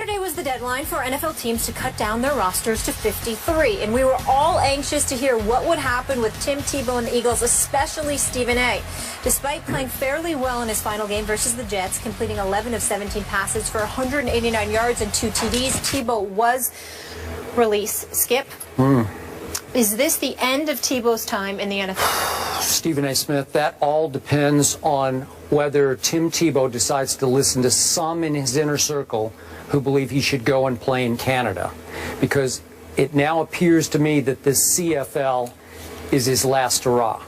Saturday was the deadline for NFL teams to cut down their rosters to 53, and we were all anxious to hear what would happen with Tim Tebow and the Eagles, especially Stephen A. Despite playing fairly well in his final game versus the Jets, completing 11 of 17 passes for 189 yards and 2 TDs, Tebow was released. Skip, is this the end of Tebow's time in the NFL? Stephen A. Smith, that all depends on whether Tim Tebow decides to listen to some in his inner circle who believe he should go and play in Canada. Because it now appears to me that this CFL is his last hurrah.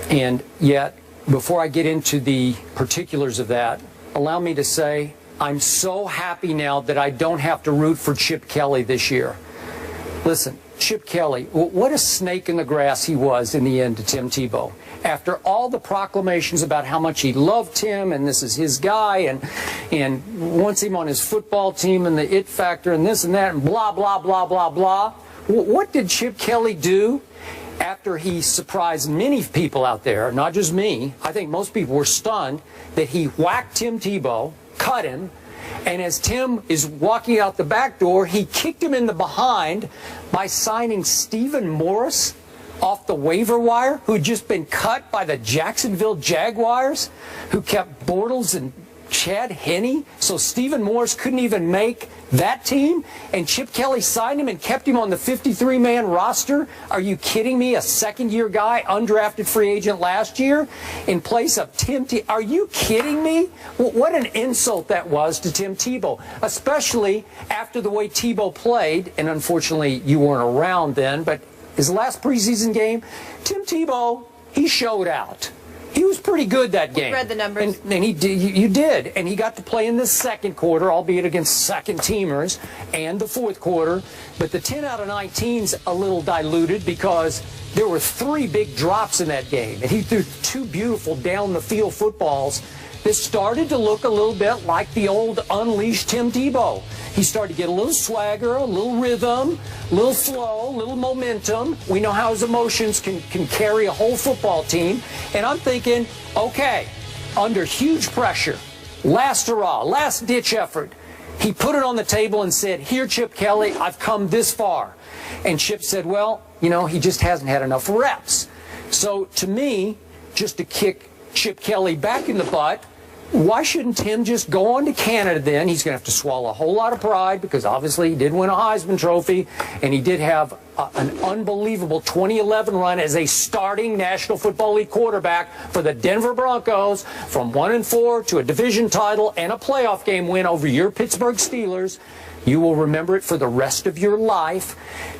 And yet, before I get into the particulars of that, allow me to say I'm so happy now that I don't have to root for Chip Kelly this year. Listen, Chip Kelly, what a snake in the grass he was in the end to Tim Tebow. After all the proclamations about how much he loved Tim and this is his guy and wants him on his football team and the it factor and this and that and blah, blah, blah, blah, blah. What did Chip Kelly do after he surprised many people out there, not just me? I think most people were stunned that he whacked Tim Tebow, cut him, and as Tim is walking out the back door, he kicked him in the behind by signing Stephen Morris off the waiver wire, who had just been cut by the Jacksonville Jaguars, who kept Bortles and Chad Henne. So Stephen Morris couldn't even make that team, and Chip Kelly signed him and kept him on the 53-man roster. Are you kidding me? A second-year guy, undrafted free agent last year, in place of Tim Tebow. Are you kidding me? What an insult that was to Tim Tebow, especially after the way Tebow played. And unfortunately, you weren't around then, but his last preseason game, Tim Tebow, he showed out. He was pretty good that game. Read the numbers. And he did, you did. And he got to play in the second quarter, albeit against second-teamers, and the fourth quarter. But the 10 out of 19's a little diluted because there were 3 big drops in that game. And he threw 2 beautiful down-the-field footballs that started to look a little bit like the old unleashed Tim Tebow. He started to get a little swagger, a little rhythm, a little flow, a little momentum. We know how his emotions can carry a whole football team. And I'm thinking, okay, under huge pressure, last hurrah, last-ditch effort, he put it on the table and said, here, Chip Kelly, I've come this far. And Chip said, well, you know, he just hasn't had enough reps. So to me, just to kick Chip Kelly back in the butt, why shouldn't Tim just go on to Canada then? He's going to have to swallow a whole lot of pride because obviously he did win a Heisman Trophy and he did have an unbelievable 2011 run as a starting National Football League quarterback for the Denver Broncos, from 1-4 to a division title and a playoff game win over your Pittsburgh Steelers. You will remember it for the rest of your life.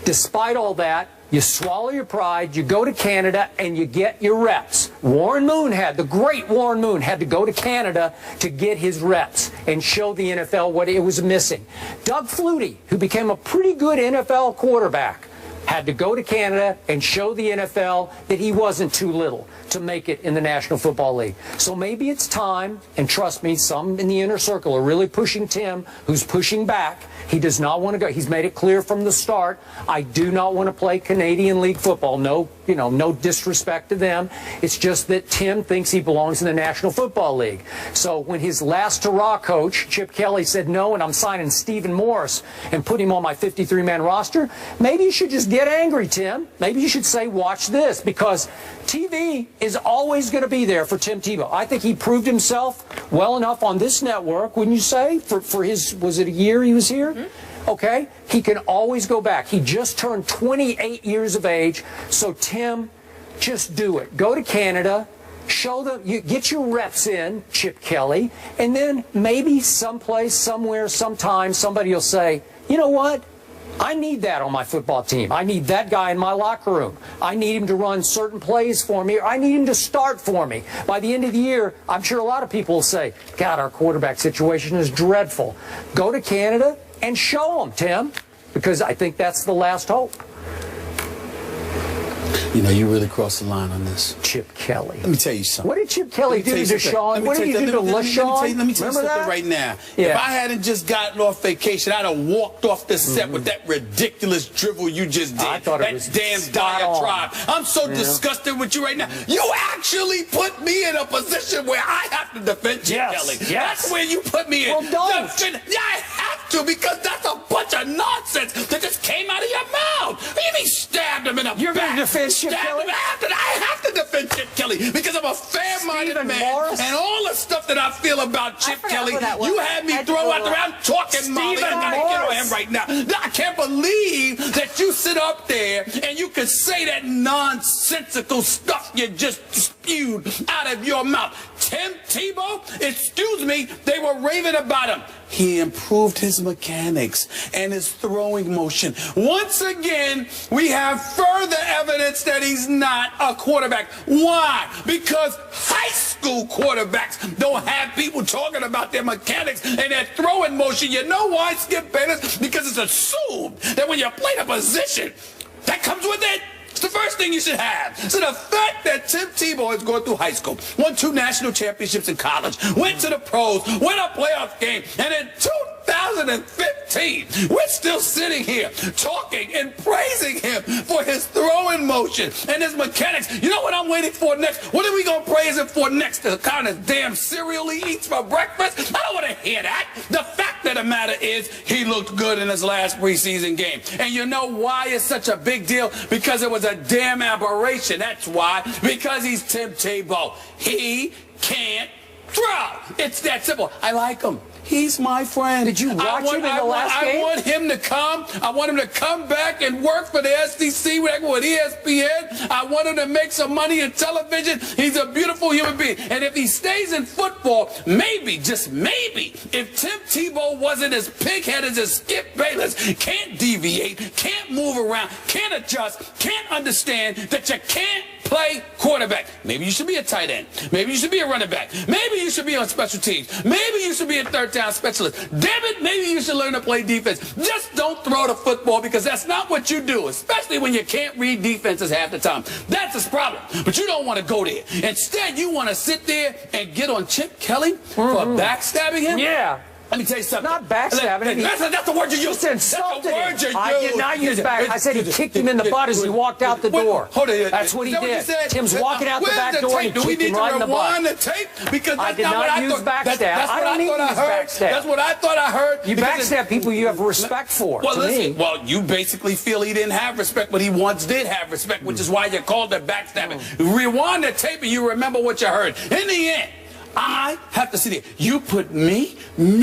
Despite all that, you swallow your pride, you go to Canada, and you get your reps. The great Warren Moon had to go to Canada to get his reps and show the NFL what it was missing. Doug Flutie, who became a pretty good NFL quarterback, had to go to Canada and show the NFL that he wasn't too little to make it in the National Football League. So maybe it's time, and trust me, some in the inner circle are really pushing Tim, who's pushing back. He does not want to go. He's made it clear from the start, I do not want to play Canadian League football. No, no disrespect to them. It's just that Tim thinks he belongs in the National Football League. So when his last hurrah coach, Chip Kelly, said no, and I'm signing Stephen Morris and put him on my 53-man roster, maybe you should just get angry, Tim. Maybe you should say, watch this, because TV is always going to be there for Tim Tebow. I think he proved himself well enough on this network, wouldn't you say, for his, was it a year he was here? Okay, he can always go back. He just turned 28 years of age, so Tim, just do it. Go to Canada, show them, get your reps in, Chip Kelly, and then maybe someplace, somewhere, sometime, somebody will say, you know what? I need that on my football team. I need that guy in my locker room. I need him to run certain plays for me, or I need him to start for me. By the end of the year, I'm sure a lot of people will say, God, our quarterback situation is dreadful. Go to Canada and show them, Tim, because I think that's the last hope. You know, you really crossed the line on this. Chip Kelly. Let me tell you something. What did Chip Kelly do to Sean? What did he do to LaShawn? Let me tell you something right now. Yeah. If I hadn't just gotten off vacation, I'd have walked off the set with that ridiculous drivel you just did. I thought it was damn diatribe. I'm so disgusted with you right now. You actually put me in a position where I have to defend Chip Kelly. Yes. That's where you put me in. Well, don't. I have to, because that's a bunch of nonsense that just came out of your mouth. You mean stabbed him in the You're going to defend Chip Kelly? I have to defend Chip Kelly because I'm a fair-minded man. And all the stuff that I feel about Chip Kelly, you had me throw out around talking Molly. I gotta get on him right now. I can't believe that you sit up there and you could say that nonsensical stuff you just spewed out of your mouth. Tim Tebow, excuse me, they were raving about him. He improved his mechanics and his throwing motion. Once again, we have further evidence that he's not a quarterback. Why? Because high school quarterbacks don't have people talking about their mechanics and their throwing motion. You know why, Skip Bayless? Because it's assumed that when you play the position, that comes with it. It's the first thing you should have. So the fact that Tim Tebow has gone through high school, won 2 national championships in college, went to the pros, won a playoff game, and in 2015, we're still sitting here talking and praising him for his throwing motion and his mechanics. You know what I'm waiting for next? What are we going to praise him for next? The kind of damn cereal he eats for breakfast? I don't want to hear that. The fact of the matter is he looked good in his last preseason game. And you know why it's such a big deal? Because it was a damn aberration. That's why. Because he's Tim Tebow. He can't throw. It's that simple. I like him. He's my friend. Did you watch him in the last game? I want him to come. I want him to come back and work for the SEC with ESPN. I want him to make some money in television. He's a beautiful human being. And if he stays in football, maybe, just maybe, if Tim Tebow wasn't as pig-headed as Skip Bayless, can't deviate, can't move around, can't adjust, can't understand that you can't play quarterback. Maybe you should be a tight end. Maybe you should be a running back. Maybe you should be on special teams. Maybe you should be a third down specialist. Damn it, maybe you should learn to play defense. Just don't throw the football, because that's not what you do, especially when you can't read defenses half the time. That's his problem. But you don't want to go there. Instead, you want to sit there and get on Chip Kelly for backstabbing him? Yeah. Let me tell you something. Not backstabbing. That's the word you used. That's the word you used. I did not use back. I said he kicked him in the butt as he walked out the door. Hold on. That's what he did. Tim's walking out the back door and he kicked him right in the butt. The tape? Because I did not use backstab. I don't need to use backstab. That's what I thought I heard. You backstab people you have respect for. Well, listen. Well, you basically feel he didn't have respect, but he once did have respect, which is why you called it backstabbing. Rewind the tape and you remember what you heard. In the end, I have to see there. You put me in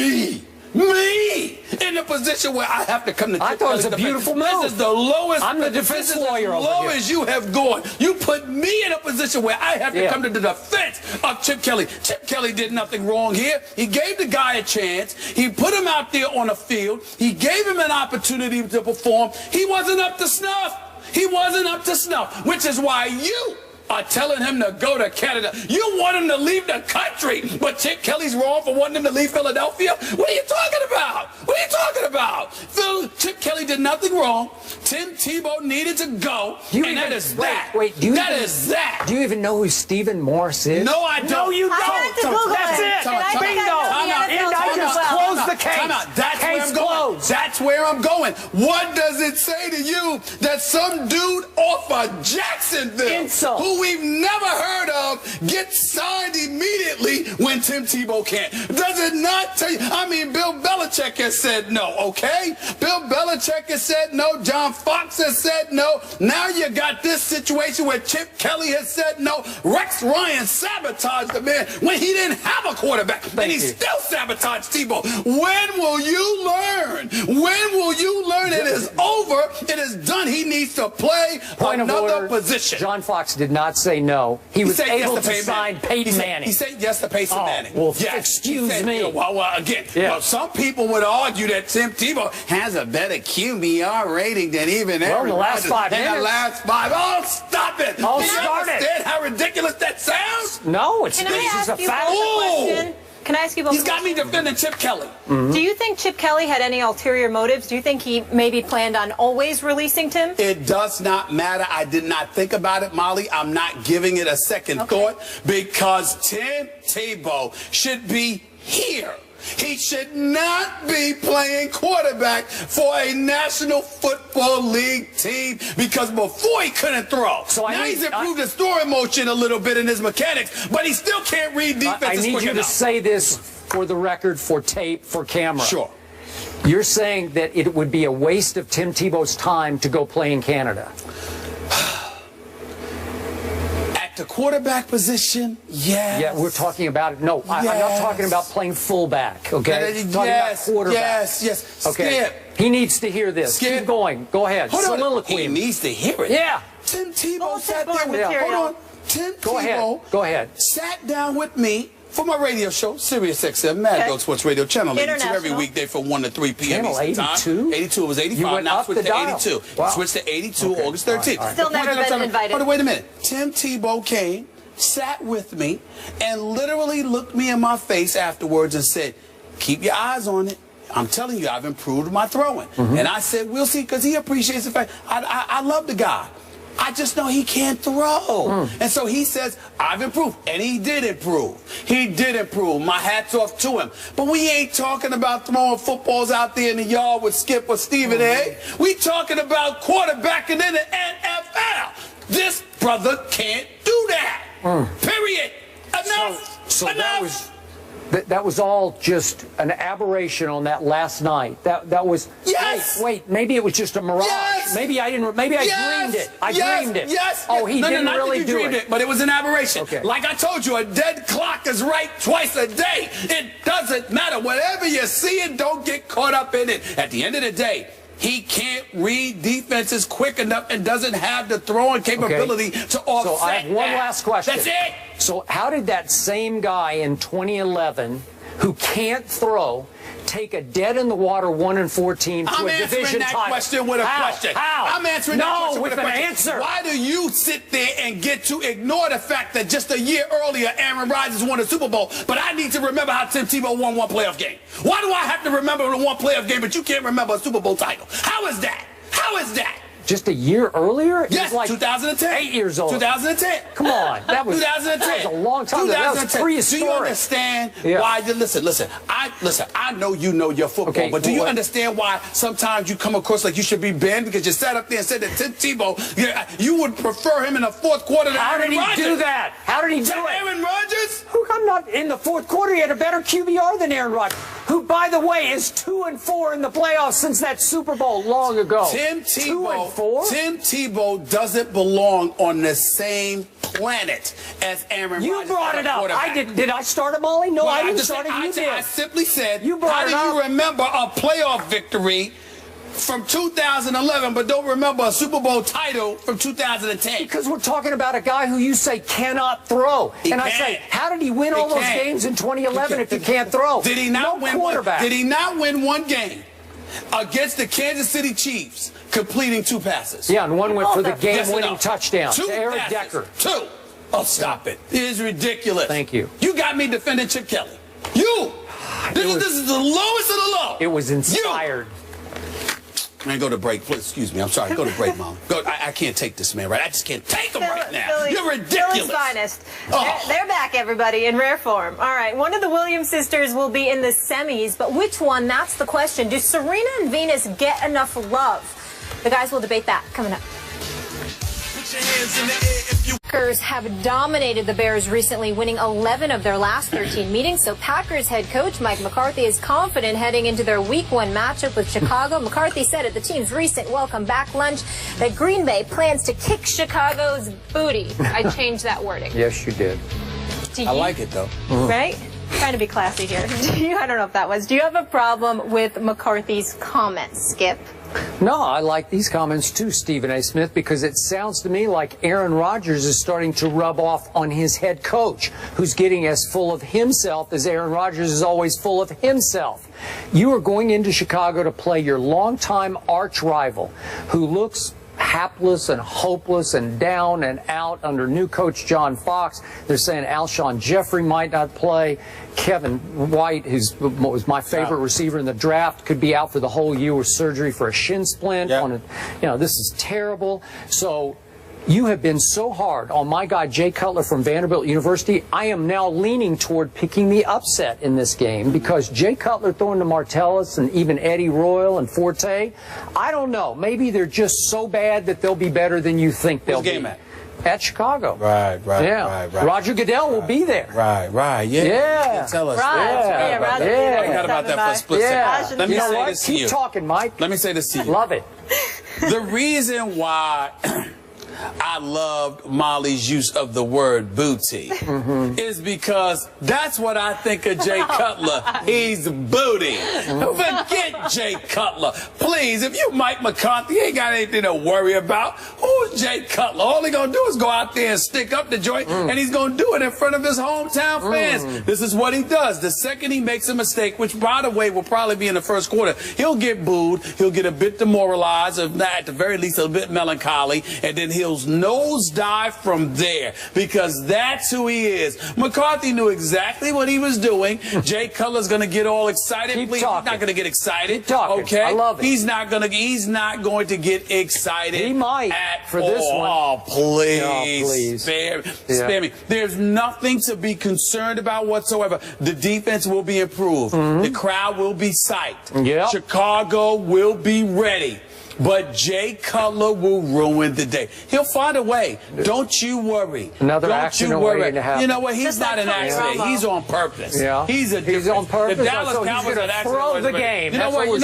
the position where I have to come to. I thought it was a beautiful move. This is the lowest. I'm the defense lawyer over here. As low here. as you have gone. You put me in a position where I have to come to the defense of Chip Kelly. Chip Kelly did nothing wrong here. He gave the guy a chance. He put him out there on the field. He gave him an opportunity to perform. He wasn't up to snuff. He wasn't up to snuff, which is why you are telling him to go to Canada. You want him to leave the country, but Chip Kelly's wrong for wanting him to leave Philadelphia? What are you talking about? What are you talking about? Chip Kelly did nothing wrong. Tim Tebow needed to go, and that is that. Wait, do you even know who Stephen Morris is? No, I don't. No, you don't. That's it. Bingo. I just closed the case. That's where I'm going. What does it say to you that some dude off of Jacksonville, who we've never heard of, gets signed immediately when Tim Tebow can't? Does it not tell you? I mean, Bill Belichick has said no, okay? Bill Belichick has said no. John Fox has said no. Now you got this situation where Chip Kelly has said no. Rex Ryan sabotaged the man when he didn't have a quarterback, and he still sabotaged Tebow. When will you learn? When will you learn? It is over. It is done. He needs to play another position. John Fox did not say no. He was able to sign Peyton Manning. He said yes to Peyton Manning. Well, excuse me. Well, some people would argue that Tim Tebow has a better QBR rating than even in the last 5 minutes. In the last 5. Oh, stop it. Oh, Do you understand how ridiculous that sounds? No, it's just a fact. Can I ask you both? He's got me defending Chip Kelly. Do you think Chip Kelly had any ulterior motives? Do you think he maybe planned on always releasing Tim? It does not matter. I did not think about it, Molly. I'm not giving it a second thought, because Tim Tebow should be here. He should not be playing quarterback for a National Football League team, because before he couldn't throw. So now he's improved his throwing motion a little bit in his mechanics, but he still can't read defenses. I need you to say this for the record, for tape, for camera. Sure. You're saying that it would be a waste of Tim Tebow's time to go play in Canada? At the quarterback position, yes. Yeah, we're talking about it. No, I'm not talking about playing fullback, okay? Talking about quarterback. Yes. Okay. Skip. He needs to hear this. Skip. Keep going. Go ahead. Soliloquy. He needs to hear it. Yeah. Tim Tebow sat there with me. Hold on. Tim Tebow Go ahead. Sat down with me for my radio show, Sirius XM, Mad Dog Sports Radio, Channel 82, every weekday from 1 to 3 p.m. Channel Eastern 82? Time. 82, it was 85, You went now up switched the to dial. 82. Wow. Switched to 82 August 13th. All right. Still never been invited. Hold on, wait a minute. Tim Tebow came, sat with me, and literally looked me in my face afterwards and said, keep your eyes on it. I'm telling you, I've improved my throwing. And I said, we'll see, because he appreciates the fact, I love the guy. I just know he can't throw. And so he says, I've improved. And he did improve. He did improve. My hat's off to him. But we ain't talking about throwing footballs out there in the yard with Skip or Stephen A. We talking about quarterbacking in the NFL. This brother can't do that. Period. Enough. So Enough. that was all just an aberration on that last night. That was. Yes. Wait. Maybe it was just a mirage. Yes. Maybe I didn't. Maybe I dreamed it. I dreamed it. Yes. Oh, he didn't not really that you do dreamed it. But it was an aberration. Okay. Like I told you, a dead clock is right twice a day. It doesn't matter. Whatever you see it, don't get caught up in it. At the end of the day, he can't read defenses quick enough and doesn't have the throwing capability to offset. So I have one last question. That's it. So how did that same guy in 2011 who can't throw take a dead-in-the-water 1-14 to I'm a division answering that title? question with a question. How? I'm answering that question with a question. Answer. Why do you sit there and get to ignore the fact that just a year earlier Aaron Rodgers won a Super Bowl, but I need to remember how Tim Tebow won one playoff game? Why do I have to remember the one playoff game, but you can't remember a Super Bowl title? How is that? How is that? Just a year earlier? Yes, like 2010. 8 years old. 2010. Come on. That was 2010. That was a long time ago. That was prehistoric. Do you understand why? Listen. I know you know your football, Okay, but do you understand why sometimes you come across like you should be banned because you sat up there and said that Tim Tebow, you would prefer him in the fourth quarter than Aaron Rodgers? How did he do that? How did he do it? Aaron Rodgers? I'm not in the fourth quarter. He had a better QBR than Aaron Rodgers, who, by the way, is 2-4 in the playoffs since that Super Bowl long ago. Tim Tebow. 2-4. Tim Tebow doesn't belong on the same planet as Aaron Rodgers. You brought it up. I did. Did I start it, Molly? No, I didn't start it. You did. I simply said, you brought how do you remember a playoff victory from 2011, but don't remember a Super Bowl title from 2010? Because we're talking about a guy who you say cannot throw. I say, how did he win all those games in 2011 if he can't throw? Did he not win quarterback? Did he not win one game against the Kansas City Chiefs, completing 2 passes? Yeah, and one went for the game-winning touchdown to Eric Decker. 2. Oh, stop it. It is ridiculous. Thank you. You got me defending Chip Kelly. You. This is the lowest of the low. It was inspired. Man, go to break. Please, excuse me. I'm sorry. Go to break, Mom. I can't take this, man. Right? I just can't take him right now. You're ridiculous. Philly's finest. They're back, everybody, in rare form. All right, one of the Williams sisters will be in the semis, but which one? That's the question. Do Serena and Venus get enough love? The guys will debate that coming up. Packers have dominated the Bears recently, winning 11 of their last 13 meetings. So Packers head coach Mike McCarthy is confident heading into their Week 1 matchup with Chicago. McCarthy said at the team's recent welcome back lunch that Green Bay plans to kick Chicago's booty. I changed that wording. Yes, you did. I like it, though. Right? Trying to be classy here. I don't know if that was. Do you have a problem with McCarthy's comments, Skip? No, I like these comments too, Stephen A. Smith, because it sounds to me like Aaron Rodgers is starting to rub off on his head coach, who's getting as full of himself as Aaron Rodgers is always full of himself. You are going into Chicago to play your longtime arch rival, who looks hapless and hopeless and down and out under new coach John Fox. They're saying Alshon Jeffrey might not play. Kevin White, who was my favorite receiver in the draft, could be out for the whole year with surgery for a shin splint. This is terrible. So you have been so hard on my guy Jay Cutler from Vanderbilt University. I am now leaning toward picking the upset in this game because Jay Cutler throwing to Martellus and even Eddie Royal and Forte, I don't know. Maybe they're just so bad that they'll be better than you think they'll be. Game at? at Chicago. Right. Roger Goodell will be there. Right. Yeah. Tell us. Roger. I forgot about that for a split second. Let me say this to you. Keep talking, Mike. Let me say this to you. Love it. The reason why I loved Molly's use of the word booty is because that's what I think of Jay Cutler. He's booty. Forget Jay Cutler. Please, if you Mike McCarthy, ain't got anything to worry about. Who's Jay Cutler? All he gonna do is go out there and stick up the joint, and he's gonna do it in front of his hometown fans. This is what he does. The second he makes a mistake, which by the way will probably be in the first quarter, he'll get booed, he'll get a bit demoralized, if not at the very least a bit melancholy, and then he'll nosedive from there, because that's who he is. McCarthy knew exactly what he was doing. Jay Cutler's going to get all excited. Please, he's not going to get excited. Okay, I love it. He's not going to get excited. He might for this one. Oh, please. Spare me. There's nothing to be concerned about whatsoever. The defense will be improved. The crowd will be psyched. Chicago will be ready. But Jay Cutler will ruin the day. He'll find a way. Don't you worry. Another accident waiting to happen. You know what? He's not an accident. He's on purpose. Yeah. He's on purpose. The Dallas Cowboys are an accident. Throw the game. You know what?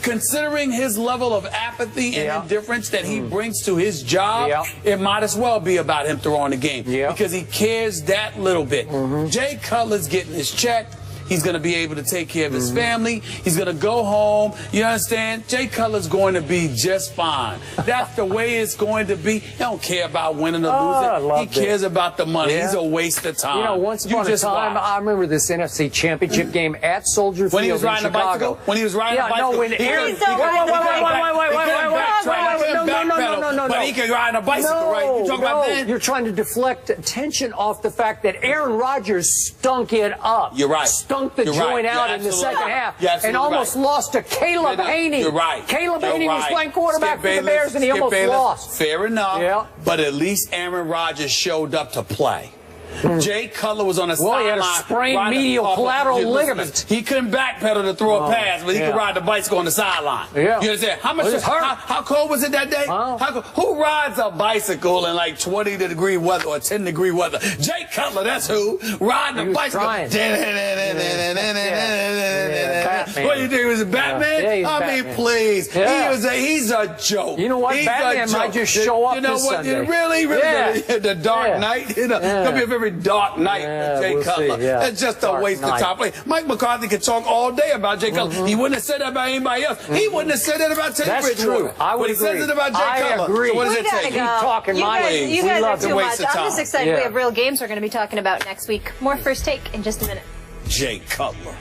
Considering his level of apathy and indifference that he brings to his job, it might as well be about him throwing the game because he cares that little bit. Jay Cutler's getting his check. He's going to be able to take care of his family. He's going to go home. You understand? Jay Cutler's going to be just fine. That's the way it's going to be. He don't care about winning or losing. He cares about the money. He's a waste of time. You know, once upon a time, I remember this NFC Championship game at Soldier Field when he was riding in Chicago. A bicycle? When he was riding a bicycle? No, But he can ride a bicycle, right? You talking about that? You're trying to deflect attention off the fact that Aaron Rodgers stunk it up. You're right. Stunk the joint out in the second half and almost lost to Caleb Haney. You're right. Caleb Haney was playing quarterback for the Bears and he almost lost. Fair enough. But at least Aaron Rodgers showed up to play. Jay Cutler was on the sideline. He had a sprained medial collateral ligament. He couldn't backpedal to throw a pass, but he could ride the bicycle on the sideline. You understand? How cold was it that day? Who rides a bicycle in like 20-degree weather or 10-degree weather? Jay Cutler, that's who. Riding the bicycle. What do you think? It was Batman? I mean, please. He's a joke. You know what? Batman might just show up this Sunday. Really? The Dark Knight? It's going to be a very dark night for Jay Cutler. It's just a waste of time. Mike McCarthy could talk all day about Jay Cutler. He wouldn't have said that about anybody else. He wouldn't have said that about Teddy Bridgewater. But he says it about Jay Cutler. I agree. So what does it take? Keep talking, Mike. You guys are too much. I'm just excited we have real games we're going to be talking about next week. More First Take in just a minute. Jay Cutler.